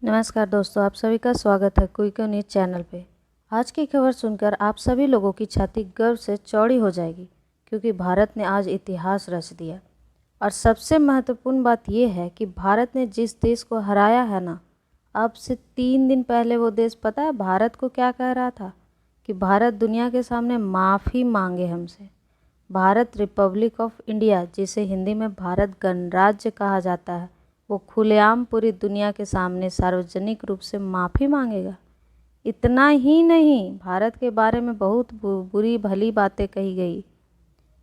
नमस्कार दोस्तों, आप सभी का स्वागत है क्विक न्यूज़ चैनल पे। आज की खबर सुनकर आप सभी लोगों की छाती गर्व से चौड़ी हो जाएगी, क्योंकि भारत ने आज इतिहास रच दिया। और सबसे महत्वपूर्ण बात यह है कि भारत ने जिस देश को हराया है ना, अब से 3 दिन पहले वो देश पता है भारत को क्या कह रहा था कि भारत दुनिया के सामने माफ़ी मांगे हमसे। भारत रिपब्लिक ऑफ इंडिया, जिसे हिंदी में भारत गणराज्य कहा जाता है, वो खुलेआम पूरी दुनिया के सामने सार्वजनिक रूप से माफ़ी मांगेगा। इतना ही नहीं, भारत के बारे में बहुत बुरी भली बातें कही गई।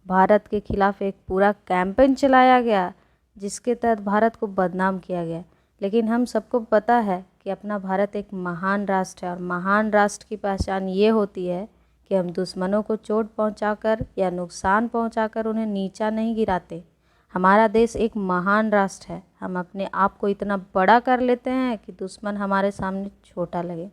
भारत के खिलाफ एक पूरा कैंपेन चलाया गया जिसके तहत भारत को बदनाम किया गया। लेकिन हम सबको पता है कि अपना भारत एक महान राष्ट्र है, और महान राष्ट्र की पहचान ये होती है कि हम दुश्मनों को चोट पहुंचाकर या नुकसान पहुंचाकर उन्हें नीचा नहीं गिराते। हमारा देश एक महान राष्ट्र है। हम अपने आप को इतना बड़ा कर लेते हैं कि दुश्मन हमारे सामने छोटा लगे।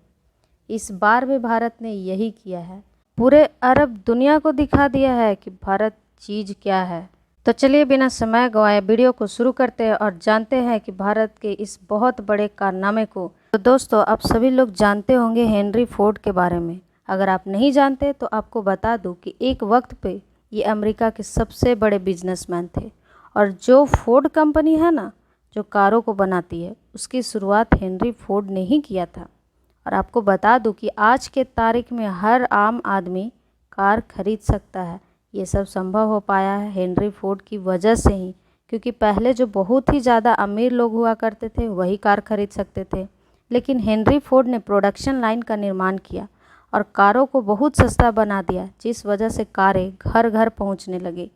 इस बार भी भारत ने यही किया है। पूरे अरब दुनिया को दिखा दिया है कि भारत चीज़ क्या है। तो चलिए बिना समय गंवाए वीडियो को शुरू करते हैं और जानते हैं कि भारत के इस बहुत बड़े कारनामे को। तो दोस्तों, आप सभी लोग जानते होंगे हेनरी फोर्ड के बारे में। अगर आप नहीं जानते तो आपको बता दूं कि एक वक्त पे ये अमेरिका के सबसे बड़े बिजनेसमैन थे। और जो फोर्ड कंपनी है ना, जो कारों को बनाती है, उसकी शुरुआत हेनरी फोर्ड ने ही किया था। और आपको बता दूं कि आज के तारीख में हर आम आदमी कार खरीद सकता है। ये सब संभव हो पाया है हेनरी फोर्ड की वजह से ही, क्योंकि पहले जो बहुत ही ज़्यादा अमीर लोग हुआ करते थे वही कार खरीद सकते थे। लेकिन हेनरी फोर्ड ने प्रोडक्शन लाइन का निर्माण किया और कारों को बहुत सस्ता बना दिया, जिस वजह से कारें घर घर पहुंचने लगी।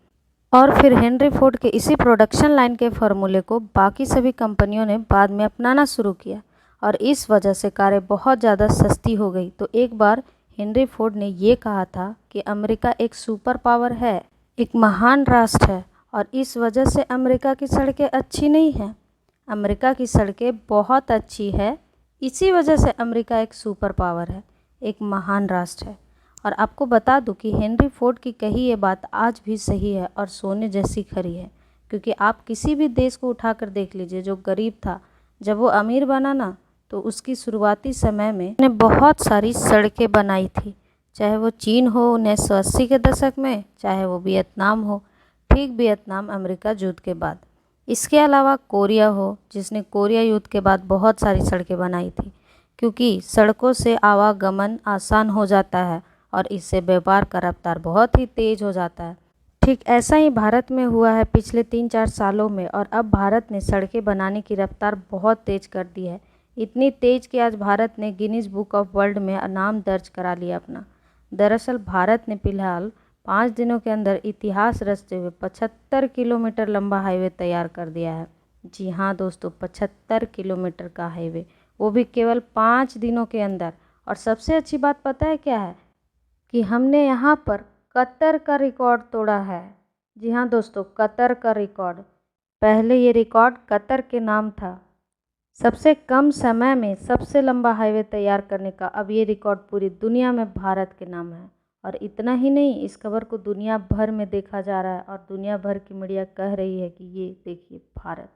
और फिर हेनरी फोर्ड के इसी प्रोडक्शन लाइन के फार्मूले को बाकी सभी कंपनियों ने बाद में अपनाना शुरू किया, और इस वजह से कारें बहुत ज़्यादा सस्ती हो गई। तो एक बार हेनरी फोर्ड ने ये कहा था कि अमेरिका एक सुपर पावर है, एक महान राष्ट्र है, और इस वजह से अमेरिका की सड़कें अच्छी नहीं हैं। अमेरिका की सड़कें बहुत अच्छी है, इसी वजह से अमेरिका एक सुपर पावर है, एक महान राष्ट्र है। और आपको बता दूं कि हेनरी फोर्ड की कही ये बात आज भी सही है और सोने जैसी खरी है। क्योंकि आप किसी भी देश को उठाकर देख लीजिए, जो गरीब था, जब वो अमीर बना ना, तो उसकी शुरुआती समय में उसने बहुत सारी सड़कें बनाई थी। चाहे वो चीन हो 1980 के दशक में, चाहे वो वियतनाम हो, ठीक वियतनाम अमेरिका युद्ध के बाद। इसके अलावा कोरिया हो, जिसने कोरिया युद्ध के बाद बहुत सारी सड़कें बनाई थी, क्योंकि सड़कों से आवागमन आसान हो जाता है और इससे व्यापार का रफ्तार बहुत ही तेज हो जाता है। ठीक ऐसा ही भारत में हुआ है पिछले 3-4 सालों में, और अब भारत ने सड़कें बनाने की रफ्तार बहुत तेज कर दी है। इतनी तेज कि आज भारत ने गिनीज बुक ऑफ वर्ल्ड में नाम दर्ज करा लिया अपना। दरअसल भारत ने फिलहाल 5 दिनों के अंदर इतिहास रचते हुए 75 किलोमीटर लंबा हाईवे तैयार कर दिया है। जी हाँ दोस्तों, 75 किलोमीटर का हाईवे, वो भी केवल 5 दिनों के अंदर। और सबसे अच्छी बात पता है क्या है? कि हमने यहाँ पर कतर का रिकॉर्ड तोड़ा है। जी हाँ दोस्तों, कतर का रिकॉर्ड। पहले ये रिकॉर्ड कतर के नाम था। सबसे कम समय में सबसे लंबा हाईवे तैयार करने का अब ये रिकॉर्ड पूरी दुनिया में भारत के नाम है। और इतना ही नहीं, इस खबर को दुनिया भर में देखा जा रहा है, और दुनिया भर की मीडिया कह रही है कि ये देखिए भारत,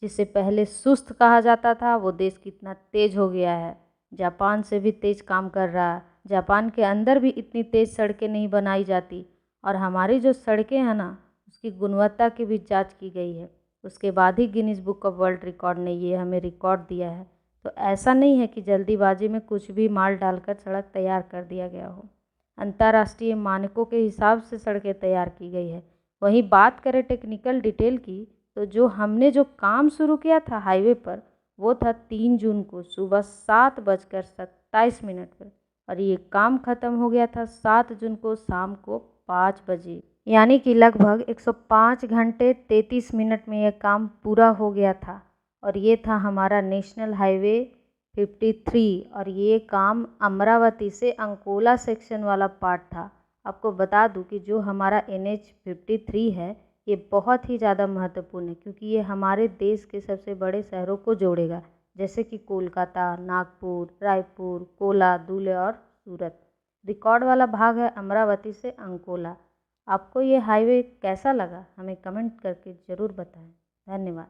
जिसे पहले सुस्त कहा जाता था, वो देश कितना तेज हो गया है। जापान से भी तेज काम कर रहा है। जापान के अंदर भी इतनी तेज सड़कें नहीं बनाई जाती। और हमारी जो सड़कें हैं ना, उसकी गुणवत्ता की भी जांच की गई है। उसके बाद ही Guinness Book of World Record ने ये हमें रिकॉर्ड दिया है। तो ऐसा नहीं है कि जल्दीबाजी में कुछ भी माल डालकर सड़क तैयार कर दिया गया हो। अंतर्राष्ट्रीय मानकों के हिसाब से सड़कें तैयार की गई है। वहीं बात करें टेक्निकल डिटेल की, तो जो हमने जो काम शुरू किया था हाईवे पर, वो था 3 जून को सुबह 7:27 पर, और ये काम ख़त्म हो गया था 7 जून को शाम को 5 बजे। यानी कि लगभग 105 घंटे 33 मिनट में यह काम पूरा हो गया था। और ये था हमारा नेशनल हाईवे 53, और ये काम अमरावती से अंकोला सेक्शन वाला पार्ट था। आपको बता दूं कि जो हमारा NH 53 है, ये बहुत ही ज़्यादा महत्वपूर्ण है, क्योंकि ये हमारे देश के सबसे बड़े शहरों को जोड़ेगा, जैसे कि कोलकाता, नागपुर, रायपुर, कोला, धुले और सूरत। रिकॉर्ड वाला भाग है अमरावती से अंकोला। आपको ये हाईवे कैसा लगा, हमें कमेंट करके ज़रूर बताएं। धन्यवाद।